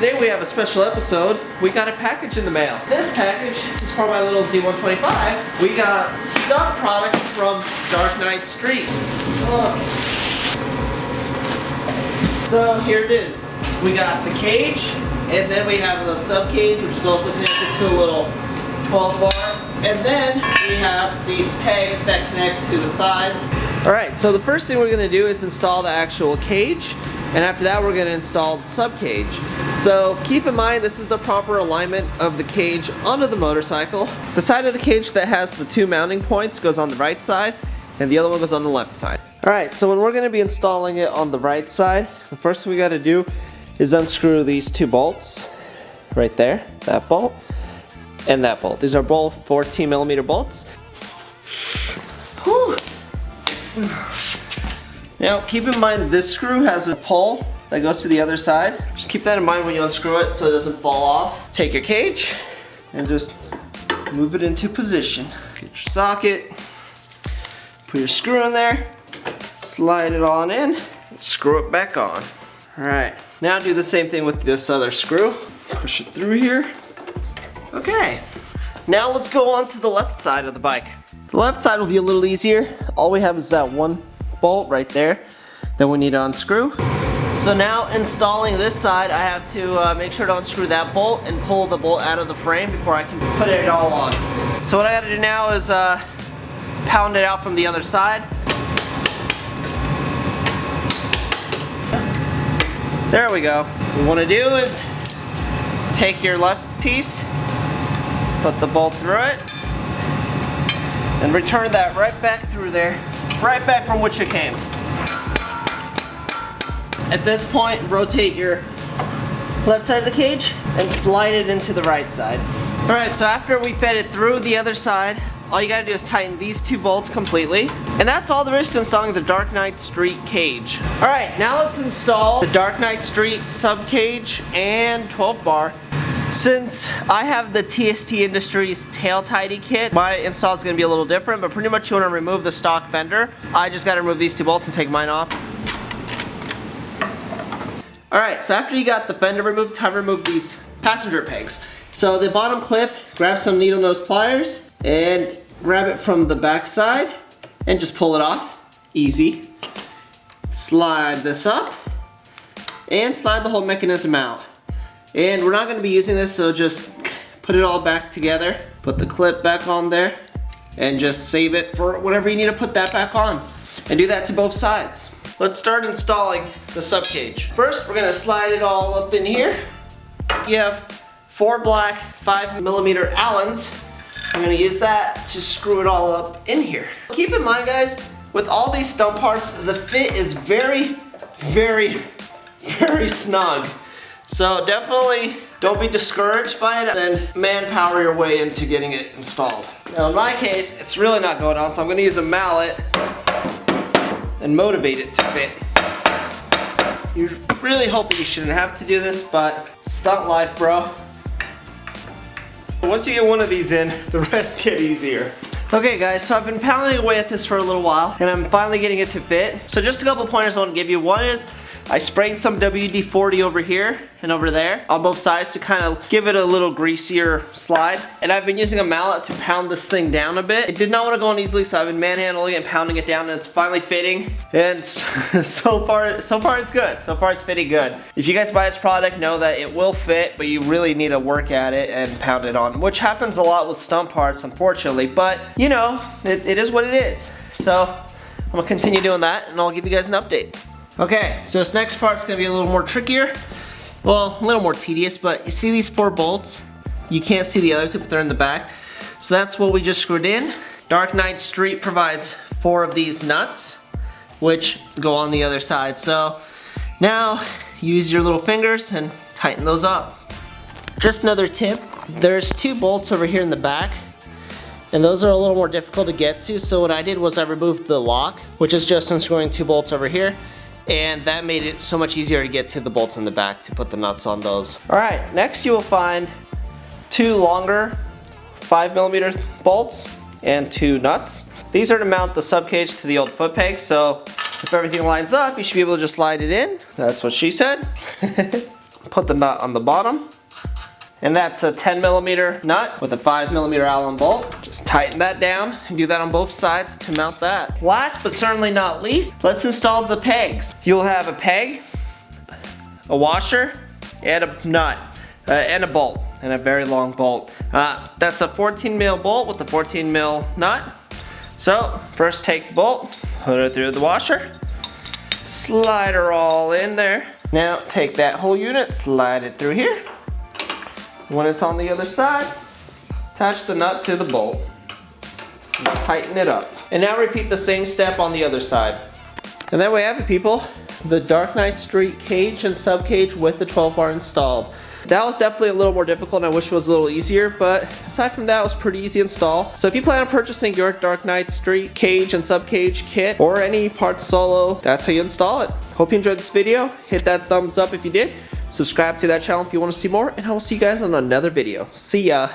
Today we have a special episode. We got a package in the mail. This package is for my little Z125. We got stunt products from Dark Knight Street. Okay. So here it is. We got the cage, and then we have the Subcage, which is also connected to a little 12 bar. And then we have these pegs that connect to the sides. Alright, so the first thing we're going to do is install the actual cage. And after that we're going to install the subcage. So keep in mind this is the proper alignment of the cage onto the motorcycle. The side of the cage that has the two mounting points goes on the right side, and the other one goes on the left side. Alright, so when we're going to be installing it on the right side, the first thing we got to do is unscrew these two bolts. Right there, that bolt, and that bolt. These are both 14mm bolts. Whew. Now keep in mind this screw has a pull that goes to the other side. Just keep that in mind when you unscrew it so it doesn't fall off. Take your cage and just move it into position. Get your socket, put your screw in there, slide it on in, and screw it back on. Alright, now do the same thing with this other screw. Push it through here. Okay, now let's go on to the left side of the bike. The left side will be a little easier. All we have is that one bolt right there that we need to unscrew. So now installing this side, I have to make sure to unscrew that bolt and pull the bolt out of the frame before I can put it all on. So what I gotta do now is pound it out from the other side. There we go. What you wanna do is take your left piece, put the bolt through it, and return that right back through there, right back from which it came. At this point, rotate your left side of the cage and slide it into the right side. Alright, so after we fed it through the other side, all you gotta do is tighten these two bolts completely. And that's all there is to installing the Dark Knight Street cage. Alright, now let's install the Dark Knight Street subcage and 12 bar. Since I have the TST Industries tail tidy kit, my install is going to be a little different, but pretty much you want to remove the stock fender. I just got to remove these two bolts and take mine off. Alright, so after you got the fender removed, time to remove these passenger pegs. So the bottom clip, grab some needle nose pliers and grab it from the back side and just pull it off. Easy. Slide this up and slide the whole mechanism out. And we're not going to be using this, so just put it all back together. Put the clip back on there and just save it for whenever you need to put that back on. And do that to both sides. Let's start installing the subcage. First, we're going to slide it all up in here. You have 4 black 5mm Allens. I'm going to use that to screw it all up in here. Keep in mind, guys, with all these stump parts, the fit is very, very, very snug. So definitely don't be discouraged by it and manpower your way into getting it installed. Now in my case, it's really not going on, so I'm going to use a mallet and motivate it to fit. You really hope that you shouldn't have to do this, but stunt life, bro. Once you get one of these in, the rest get easier. Okay guys, so I've been pounding away at this for a little while, and I'm finally getting it to fit. So just a couple pointers I want to give you. One is, I sprayed some WD-40 over here and over there on both sides to kind of give it a little greasier slide. And I've been using a mallet to pound this thing down a bit. It did not want to go on easily, so I've been manhandling and pounding it down, and it's finally fitting. And so far it's good. So far it's fitting good. If you guys buy this product, know that it will fit, but you really need to work at it and pound it on, which happens a lot with stump parts, unfortunately. But you know, it is what it is. So I'm gonna continue doing that, and I'll give you guys an update. Okay, so this next part's gonna be a little more trickier. Well, a little more tedious, but you see these 4 bolts? You can't see the others, but they're in the back. So that's what we just screwed in. Dark Knight Street provides 4 of these nuts, which go on the other side. So now use your little fingers and tighten those up. Just another tip, there's 2 bolts over here in the back, and those are a little more difficult to get to. So what I did was I removed the lock, which is just unscrewing 2 bolts over here. And that made it so much easier to get to the bolts in the back to put the nuts on those. Alright, next you will find 2 longer 5mm bolts and 2 nuts. These are to mount the subcage to the old foot peg, so if everything lines up, you should be able to just slide it in. That's what she said. put the nut on the bottom. And that's a 10mm nut with a 5mm Allen bolt. Just tighten that down and do that on both sides to mount that. Last but certainly not least, let's install the pegs. You'll have a peg, a washer, and a nut, and a bolt, and a very long bolt. That's a 14mm bolt with a 14mm nut. So first take the bolt, put it through the washer, slide her all in there. Now take that whole unit, slide it through here. When it's on the other side, attach the nut to the bolt and tighten it up. And now repeat the same step on the other side. And there we have it, people. The Dark Knight Street cage and sub cage with the 12 bar installed. That was definitely a little more difficult and I wish it was a little easier, but aside from that, it was pretty easy to install. So if you plan on purchasing your Dark Knight Street cage and sub cage kit or any parts solo, that's how you install it. Hope you enjoyed this video. Hit that thumbs up if you did. Subscribe to that channel if you want to see more, and I will see you guys on another video. See ya!